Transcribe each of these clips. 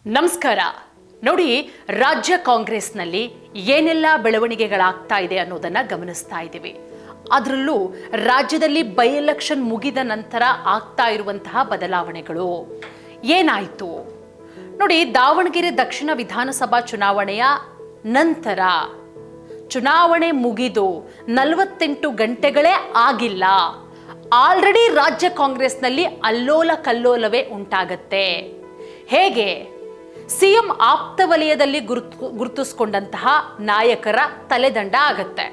ನಮಸ್ಕಾರ. ನೋಡಿ, ರಾಜ್ಯ ಕಾಂಗ್ರೆಸ್ನಲ್ಲಿ ಏನೆಲ್ಲ ಬೆಳವಣಿಗೆಗಳಾಗ್ತಾ ಇದೆ ಅನ್ನೋದನ್ನ ಗಮನಿಸ್ತಾ ಇದ್ದೀವಿ. ಅದರಲ್ಲೂ ರಾಜ್ಯದಲ್ಲಿ ಬೈ ಎಲೆಕ್ಷನ್ ಮುಗಿದ ನಂತರ ಆಗ್ತಾ ಇರುವಂತಹ ಬದಲಾವಣೆಗಳು ಏನಾಯಿತು ನೋಡಿ. ದಾವಣಗೆರೆ ದಕ್ಷಿಣ ವಿಧಾನಸಭಾ ಚುನಾವಣೆಯ ನಂತರ ಚುನಾವಣೆ ಮುಗಿದು 48 ಗಂಟೆಗಳೇ ಆಗಿಲ್ಲ, ಆಲ್ರೆಡಿ ರಾಜ್ಯ ಕಾಂಗ್ರೆಸ್ನಲ್ಲಿ ಅಲ್ಲೋಲ ಕಲ್ಲೋಲವೇ ಉಂಟಾಗತ್ತೆ. ಹೇಗೆ? ಸಿಎಂ ಆಪ್ತ ವಲಯದಲ್ಲಿ ಗುರುತಿಸಿಕೊಂಡಂತಹ ನಾಯಕರ ತಲೆದಂಡ ಆಗತ್ತೆ.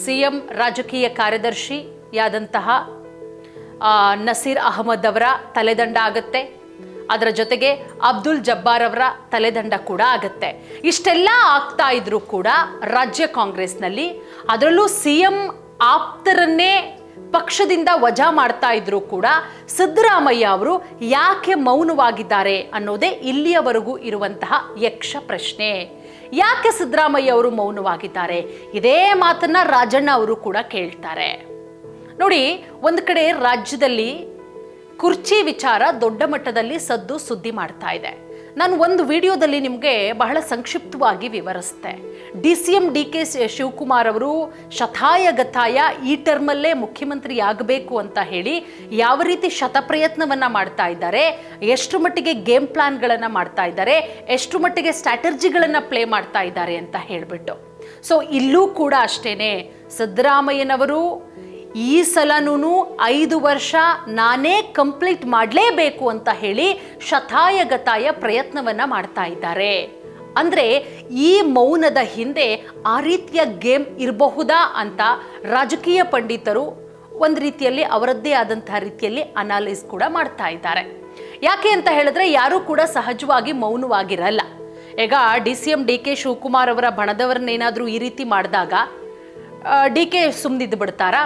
ಸಿಎಂ ರಾಜಕೀಯ ಕಾರ್ಯದರ್ಶಿಯಾದಂತಹ ನಸೀರ್ ಅಹಮದ್ ಅವರ ತಲೆದಂಡ ಆಗತ್ತೆ. ಅದರ ಜೊತೆಗೆ ಅಬ್ದುಲ್ ಜಬ್ಬಾರ್ ಅವರ ತಲೆದಂಡ ಕೂಡ ಆಗತ್ತೆ. ಇಷ್ಟೆಲ್ಲ ಆಗ್ತಾ ಇದ್ರೂ ಕೂಡ ರಾಜ್ಯ ಕಾಂಗ್ರೆಸ್ನಲ್ಲಿ, ಅದರಲ್ಲೂ ಸಿಎಂ ಆಪ್ತರನ್ನೇ ಪಕ್ಷದಿಂದ ವಜಾ ಮಾಡ್ತಾ ಇದ್ರು ಕೂಡ ಸಿದ್ದರಾಮಯ್ಯ ಅವರು ಯಾಕೆ ಮೌನವಾಗಿದ್ದಾರೆ ಅನ್ನೋದೇ ಇಲ್ಲಿಯವರೆಗೂ ಇರುವಂತಹ ಯಕ್ಷ ಪ್ರಶ್ನೆ. ಯಾಕೆ ಸಿದ್ದರಾಮಯ್ಯ ಅವರು ಮೌನವಾಗಿದ್ದಾರೆ? ಇದೇ ಮಾತನ್ನ ರಾಜಣ್ಣ ಅವರು ಕೂಡ ಕೇಳ್ತಾರೆ. ನೋಡಿ, ಒಂದು ಕಡೆ ರಾಜ್ಯದಲ್ಲಿ ಕುರ್ಚಿ ವಿಚಾರ ದೊಡ್ಡ ಮಟ್ಟದಲ್ಲಿ ಸುದ್ದಿ ಮಾಡ್ತಾ ಇದೆ. ನಾನು ಒಂದು ವಿಡಿಯೋದಲ್ಲಿ ನಿಮಗೆ ಬಹಳ ಸಂಕ್ಷಿಪ್ತವಾಗಿ ವಿವರಿಸ್ತೆ. DCM DK ಶಿವಕುಮಾರ್ ಅವರು ಶತಾಯಗತಾಯ ಈ ಟರ್ಮಲ್ಲೇ ಮುಖ್ಯಮಂತ್ರಿ ಆಗಬೇಕು ಅಂತ ಹೇಳಿ ಯಾವ ರೀತಿ ಶತಪ್ರಯತ್ನವನ್ನ ಮಾಡ್ತಾ ಇದ್ದಾರೆ, ಎಷ್ಟು ಮಟ್ಟಿಗೆ ಗೇಮ್ ಪ್ಲಾನ್ಗಳನ್ನು ಮಾಡ್ತಾ ಇದ್ದಾರೆ, ಎಷ್ಟು ಮಟ್ಟಿಗೆ ಸ್ಟ್ರಾಟರ್ಜಿಗಳನ್ನು ಪ್ಲೇ ಮಾಡ್ತಾ ಇದ್ದಾರೆ ಅಂತ ಹೇಳಿಬಿಟ್ಟು. ಸೊ ಇಲ್ಲೂ ಕೂಡ ಅಷ್ಟೇನೆ, ಸಿದ್ದರಾಮಯ್ಯನವರು ಈ ಸಲನೂ 5 ವರ್ಷ ನಾನೇ ಕಂಪ್ಲೀಟ್ ಮಾಡಲೇಬೇಕು ಅಂತ ಹೇಳಿ ಶತಾಯಗತಾಯ ಪ್ರಯತ್ನವನ್ನ ಮಾಡ್ತಾ ಇದ್ದಾರೆ. ಅಂದ್ರೆ ಈ ಮೌನದ ಹಿಂದೆ ಆ ರೀತಿಯ ಗೇಮ್ ಇರಬಹುದಾ ಅಂತ ರಾಜಕೀಯ ಪಂಡಿತರು ಒಂದು ರೀತಿಯಲ್ಲಿ ಅವರದ್ದೇ ಆದಂತಹ ರೀತಿಯಲ್ಲಿ ಅನಾಲಿಸ್ ಕೂಡ ಮಾಡ್ತಾ ಇದ್ದಾರೆ. ಯಾಕೆ ಅಂತ ಹೇಳಿದ್ರೆ, ಯಾರೂ ಕೂಡ ಸಹಜವಾಗಿ ಮೌನವಾಗಿರಲ್ಲ. ಈಗ DCM DK ಶಿವಕುಮಾರ್ ಅವರ ಬಣದವರನ್ನೇನಾದ್ರೂ ಈ ರೀತಿ ಮಾಡಿದಾಗ DK ಸುಮ್ಮನಿದ್ದು ಬಿಡ್ತಾರಾ?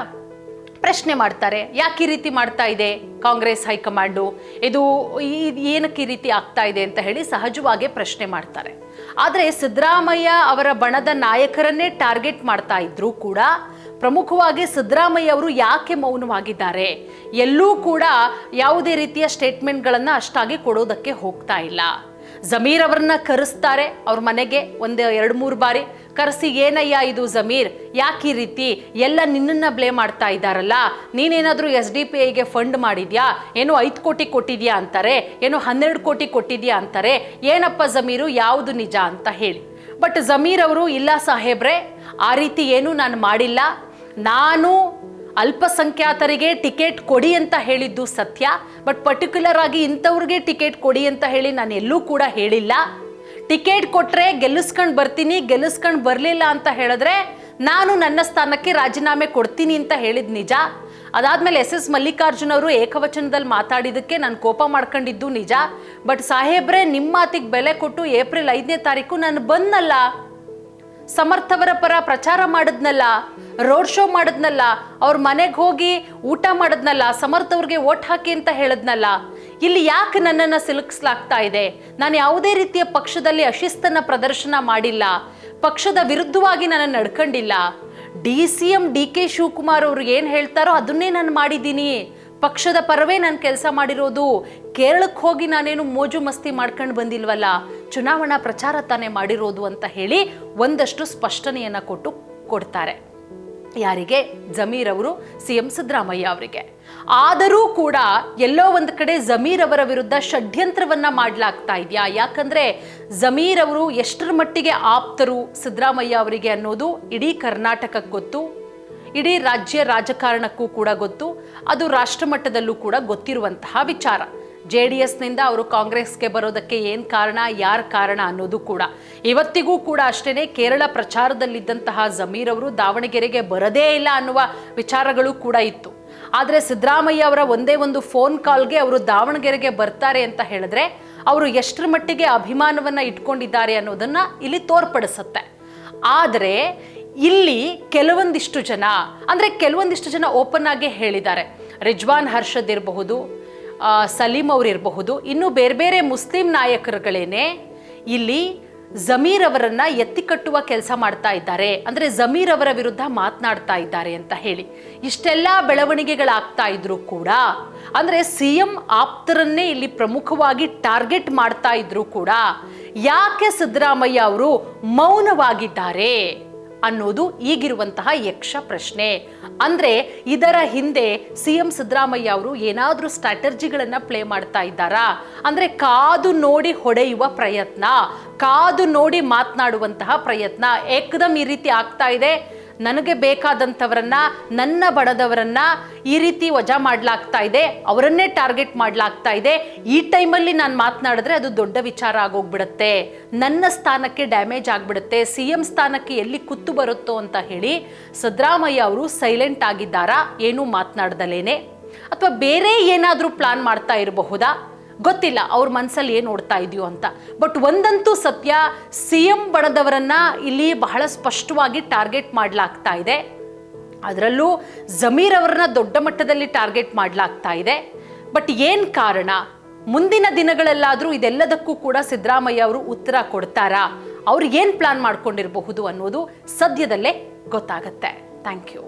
ಪ್ರಶ್ನೆ ಮಾಡ್ತಾರೆ, ಯಾಕೆ ಈ ರೀತಿ ಮಾಡ್ತಾ ಇದೆ ಕಾಂಗ್ರೆಸ್ ಹೈಕಮಾಂಡು, ಇದು ಏನಕ್ಕೆ ಈ ರೀತಿ ಆಗ್ತಾ ಇದೆ ಅಂತ ಹೇಳಿ ಸಹಜವಾಗಿ ಪ್ರಶ್ನೆ ಮಾಡ್ತಾರೆ. ಆದರೆ ಸಿದ್ದರಾಮಯ್ಯ ಅವರ ಬಣದ ನಾಯಕರನ್ನೇ ಟಾರ್ಗೆಟ್ ಮಾಡ್ತಾ ಇದ್ರು ಕೂಡ ಪ್ರಮುಖವಾಗಿ ಸಿದ್ದರಾಮಯ್ಯ ಅವರು ಯಾಕೆ ಮೌನವಾಗಿದ್ದಾರೆ? ಎಲ್ಲೂ ಕೂಡ ಯಾವುದೇ ರೀತಿಯ ಸ್ಟೇಟ್ಮೆಂಟ್ಗಳನ್ನು ಅಷ್ಟಾಗಿ ಕೊಡೋದಕ್ಕೆ ಹೋಗ್ತಾ ಇಲ್ಲ. ಜಮೀರ್ ಅವರನ್ನ ಕರೆಸ್ತಾರೆ ಅವ್ರ ಮನೆಗೆ 1-2-3 ಬಾರಿ ಕರೆಸಿ, ಏನಯ್ಯ ಇದು ಜಮೀರ್, ಯಾಕೆ ಈ ರೀತಿ ಎಲ್ಲ ನಿನ್ನನ್ನು ಬ್ಲೇಮ್ ಮಾಡ್ತಾ ಇದ್ದಾರಲ್ಲ, ನೀನೇನಾದರೂ SDPIಗೆ ಫಂಡ್ ಮಾಡಿದ್ಯಾ, ಏನೋ 5 ಕೋಟಿ ಕೊಟ್ಟಿದ್ಯಾ ಅಂತಾರೆ, ಏನೋ 12 ಕೋಟಿ ಕೊಟ್ಟಿದ್ಯಾ ಅಂತಾರೆ, ಏನಪ್ಪ ಜಮೀರು, ಯಾವುದು ನಿಜ ಅಂತ ಹೇಳಿ. ಬಟ್ ಜಮೀರ್ ಅವರು, ಇಲ್ಲ ಸಾಹೇಬ್ರೆ, ಆ ರೀತಿ ಏನೂ ನಾನು ಮಾಡಿಲ್ಲ, ನಾನು ಅಲ್ಪಸಂಖ್ಯಾತರಿಗೆ ಟಿಕೆಟ್ ಕೊಡಿ ಅಂತ ಹೇಳಿದ್ದು ಸತ್ಯ, ಬಟ್ ಪರ್ಟಿಕ್ಯುಲರ್ ಆಗಿ ಇಂಥವ್ರಿಗೆ ಟಿಕೆಟ್ ಕೊಡಿ ಅಂತ ಹೇಳಿ ನಾನು ಎಲ್ಲೂ ಕೂಡ ಹೇಳಿಲ್ಲ. ಟಿಕೆಟ್ ಕೊಟ್ಟರೆ ಗೆಲ್ಲಿಸ್ಕೊಂಡು ಬರ್ತೀನಿ, ಗೆಲ್ಲಿಸ್ಕೊಂಡು ಬರಲಿಲ್ಲ ಅಂತ ಹೇಳಿದ್ರೆ ನಾನು ನನ್ನ ಸ್ಥಾನಕ್ಕೆ ರಾಜೀನಾಮೆ ಕೊಡ್ತೀನಿ ಅಂತ ಹೇಳಿದ್ ನಿಜ. ಅದಾದ್ಮೇಲೆ SS ಮಲ್ಲಿಕಾರ್ಜುನ್ ಅವರು ಏಕವಚನದಲ್ಲಿ ಮಾತಾಡಿದಕ್ಕೆ ನಾನು ಕೋಪ ಮಾಡ್ಕೊಂಡಿದ್ದು ನಿಜ. ಬಟ್ ಸಾಹೇಬ್ರೆ, ನಿಮ್ಮ ಮಾತಿಗೆ ಬೆಲೆ ಕೊಟ್ಟು ಏಪ್ರಿಲ್ 5ನೇ ತಾರೀಕು ನಾನು ಬಂದಲ್ಲ, ಸಮರ್ಥವರ ಪರ ಪ್ರಚಾರ ಮಾಡಿದ್ನಲ್ಲ, ರೋಡ್ ಶೋ ಮಾಡಿದ್ನಲ್ಲ, ಅವ್ರ ಮನೆಗೆ ಹೋಗಿ ಊಟ ಮಾಡಿದ್ನಲ್ಲ, ಸಮರ್ಥವ್ರಿಗೆ ಓಟ್ ಹಾಕಿ ಅಂತ ಹೇಳಿದ್ನಲ್ಲ. ಇಲ್ಲಿ ಯಾಕೆ ನನ್ನನ್ನು ಸಿಲುಕಿಸಲಾಗ್ತಾ ಇದೆ? ನಾನು ಯಾವುದೇ ರೀತಿಯ ಪಕ್ಷದಲ್ಲಿ ಅಶಿಸ್ತನ್ನ ಪ್ರದರ್ಶನ ಮಾಡಿಲ್ಲ, ಪಕ್ಷದ ವಿರುದ್ಧವಾಗಿ ನಾನು ನಡ್ಕೊಂಡಿಲ್ಲ. DCM DK ಶಿವಕುಮಾರ್ ಅವರು ಏನು ಹೇಳ್ತಾರೋ ಅದನ್ನೇ ನಾನು ಮಾಡಿದ್ದೀನಿ, ಪಕ್ಷದ ಪರವೇ ನಾನು ಕೆಲಸ ಮಾಡಿರೋದು. ಕೇರಳಕ್ಕೆ ಹೋಗಿ ನಾನೇನು ಮೋಜು ಮಸ್ತಿ ಮಾಡ್ಕೊಂಡು ಬಂದಿಲ್ವಲ್ಲ, ಚುನಾವಣಾ ಪ್ರಚಾರ ತಾನೇ ಮಾಡಿರೋದು ಅಂತ ಹೇಳಿ ಒಂದಷ್ಟು ಸ್ಪಷ್ಟನೆಯನ್ನು ಕೊಡ್ತಾರೆ. ಯಾರಿಗೆ? ಜಮೀರ್ ಅವರು CM ಸಿದ್ದರಾಮಯ್ಯ ಅವರಿಗೆ. ಆದರೂ ಕೂಡ ಎಲ್ಲೋ ಒಂದು ಕಡೆ ಜಮೀರ್ ಅವರ ವಿರುದ್ಧ ಷಡ್ಯಂತ್ರವನ್ನ ಮಾಡಲಾಗ್ತಾ ಇದೆಯಾ? ಯಾಕಂದ್ರೆ ಜಮೀರ್ ಅವರು ಎಷ್ಟರ ಮಟ್ಟಿಗೆ ಆಪ್ತರು ಸಿದ್ದರಾಮಯ್ಯ ಅವರಿಗೆ ಅನ್ನೋದು ಇಡೀ ಕರ್ನಾಟಕಕ್ಕೆ ಗೊತ್ತು, ಇಡೀ ರಾಜ್ಯ ರಾಜಕಾರಣಕ್ಕೂ ಕೂಡ ಗೊತ್ತು, ಅದು ರಾಷ್ಟ್ರ ಮಟ್ಟದಲ್ಲೂ ಕೂಡ ಗೊತ್ತಿರುವಂತಹ ವಿಚಾರ. JDSನಿಂದ ಅವರು ಕಾಂಗ್ರೆಸ್ಗೆ ಬರೋದಕ್ಕೆ ಏನು ಕಾರಣ, ಯಾರ ಕಾರಣ ಅನ್ನೋದು ಕೂಡ ಇವತ್ತಿಗೂ ಕೂಡ ಅಷ್ಟೇನೆ. ಕೇರಳ ಪ್ರಚಾರದಲ್ಲಿದ್ದಂತಹ ಜಮೀರ್ ಅವರು ದಾವಣಗೆರೆಗೆ ಬರದೇ ಇಲ್ಲ ಅನ್ನುವ ವಿಚಾರಗಳು ಕೂಡ ಇತ್ತು. ಆದರೆ ಸಿದ್ದರಾಮಯ್ಯ ಅವರ ಒಂದೇ ಒಂದು ಫೋನ್ ಕಾಲ್ಗೆ ಅವರು ದಾವಣಗೆರೆಗೆ ಬರ್ತಾರೆ ಅಂತ ಹೇಳಿದ್ರೆ ಅವರು ಎಷ್ಟರ ಮಟ್ಟಿಗೆ ಅಭಿಮಾನವನ್ನ ಇಟ್ಕೊಂಡಿದ್ದಾರೆ ಅನ್ನೋದನ್ನ ಇಲ್ಲಿ ತೋರ್ಪಡಿಸುತ್ತೆ. ಆದರೆ ಇಲ್ಲಿ ಕೆಲವೊಂದಿಷ್ಟು ಜನ ಓಪನ್ ಆಗಿ ಹೇಳಿದ್ದಾರೆ. ರಿಜ್ವಾನ್ ಹರ್ಷದ್ ಇರಬಹುದು, ಸಲೀಂ ಅವರು ಇರಬಹುದು, ಇನ್ನು ಬೇರೆ ಬೇರೆ ಮುಸ್ಲಿಂ ನಾಯಕರುಗಳೇನೆ ಇಲ್ಲಿ ಜಮೀರ್ ಅವರನ್ನ ಎತ್ತಿಕಟ್ಟುವ ಕೆಲಸ ಮಾಡ್ತಾ ಇದ್ದಾರೆ, ಅಂದ್ರೆ ಜಮೀರ್ ಅವರ ವಿರುದ್ಧ ಮಾತನಾಡ್ತಾ ಇದ್ದಾರೆ ಅಂತ ಹೇಳಿ ಇಷ್ಟೆಲ್ಲ ಬೆಳವಣಿಗೆಗಳಾಗ್ತಾ ಇದ್ರು ಕೂಡ, ಅಂದ್ರೆ ಸಿಎಂ ಆಪ್ತರನ್ನೇ ಇಲ್ಲಿ ಪ್ರಮುಖವಾಗಿ ಟಾರ್ಗೆಟ್ ಮಾಡ್ತಾ ಇದ್ರು ಕೂಡ ಯಾಕೆ ಸಿದ್ದರಾಮಯ್ಯ ಅವರು ಮೌನವಾಗಿದ್ದಾರೆ ಅನ್ನೋದು ಈಗಿರುವಂತಹ ಯಕ್ಷ ಪ್ರಶ್ನೆ. ಅಂದ್ರೆ ಇದರ ಹಿಂದೆ ಸಿಎಂ ಸಿದ್ದರಾಮಯ್ಯ ಅವರು ಏನಾದ್ರೂ ಸ್ಟ್ರಾಟರ್ಜಿಗಳನ್ನ ಪ್ಲೇ ಮಾಡ್ತಾ ಇದ್ದಾರಾ? ಅಂದ್ರೆ ಕಾದು ನೋಡಿ ಹೊಡೆಯುವ ಪ್ರಯತ್ನ, ಕಾದು ನೋಡಿ ಮಾತನಾಡುವಂತಹ ಪ್ರಯತ್ನ. ಏಕದಮ್ ಈ ರೀತಿ ಆಗ್ತಾ ಇದೆ, ನನಗೆ ಬೇಕಾದಂಥವರನ್ನ, ನನ್ನ ಬಣದವರನ್ನ ಈ ರೀತಿ ವಜಾ ಮಾಡ್ಲಾಗ್ತಾ ಇದೆ, ಅವರನ್ನೇ ಟಾರ್ಗೆಟ್ ಮಾಡ್ಲಾಗ್ತಾ ಇದೆ. ಈ ಟೈಮಲ್ಲಿ ನಾನು ಮಾತನಾಡಿದ್ರೆ ಅದು ದೊಡ್ಡ ವಿಚಾರ ಆಗೋಗ್ಬಿಡುತ್ತೆ, ನನ್ನ ಸ್ಥಾನಕ್ಕೆ ಡ್ಯಾಮೇಜ್ ಆಗ್ಬಿಡುತ್ತೆ, ಸಿಎಂ ಸ್ಥಾನಕ್ಕೆ ಎಲ್ಲಿ ಕುತ್ತು ಬರುತ್ತೋ ಅಂತ ಹೇಳಿ ಸಿದ್ದರಾಮಯ್ಯ ಅವರು ಸೈಲೆಂಟ್ ಆಗಿದ್ದಾರಾ, ಏನೂ ಮಾತನಾಡ್ದಲೇನೆ, ಅಥವಾ ಬೇರೆ ಏನಾದರೂ ಪ್ಲಾನ್ ಮಾಡ್ತಾ ಇರಬಹುದಾ? ಗೊತ್ತಿಲ್ಲ ಅವ್ರ ಮನಸ್ಸಲ್ಲಿ ಏನು ಓಡ್ತಾ ಇದೆಯೋ ಅಂತ. ಬಟ್ ಒಂದಂತೂ ಸತ್ಯ, ಸಿಎಂ ಬಣದವರನ್ನ ಇಲ್ಲಿ ಬಹಳ ಸ್ಪಷ್ಟವಾಗಿ ಟಾರ್ಗೆಟ್ ಮಾಡಲಾಗ್ತಾ ಇದೆ. ಅದರಲ್ಲೂ ಜಮೀರ್ ಅವರನ್ನ ದೊಡ್ಡ ಮಟ್ಟದಲ್ಲಿ ಟಾರ್ಗೆಟ್ ಮಾಡಲಾಗ್ತಾ ಇದೆ. ಬಟ್ ಏನು ಕಾರಣ? ಮುಂದಿನ ದಿನಗಳಲ್ಲಾದರೂ ಇದೆಲ್ಲದಕ್ಕೂ ಕೂಡ ಸಿದ್ದರಾಮಯ್ಯ ಅವರು ಉತ್ತರ ಕೊಡ್ತಾರಾ? ಅವ್ರು ಏನು ಪ್ಲಾನ್ ಮಾಡ್ಕೊಂಡಿರಬಹುದು ಅನ್ನೋದು ಸದ್ಯದಲ್ಲೇ ಗೊತ್ತಾಗತ್ತೆ. Thank you.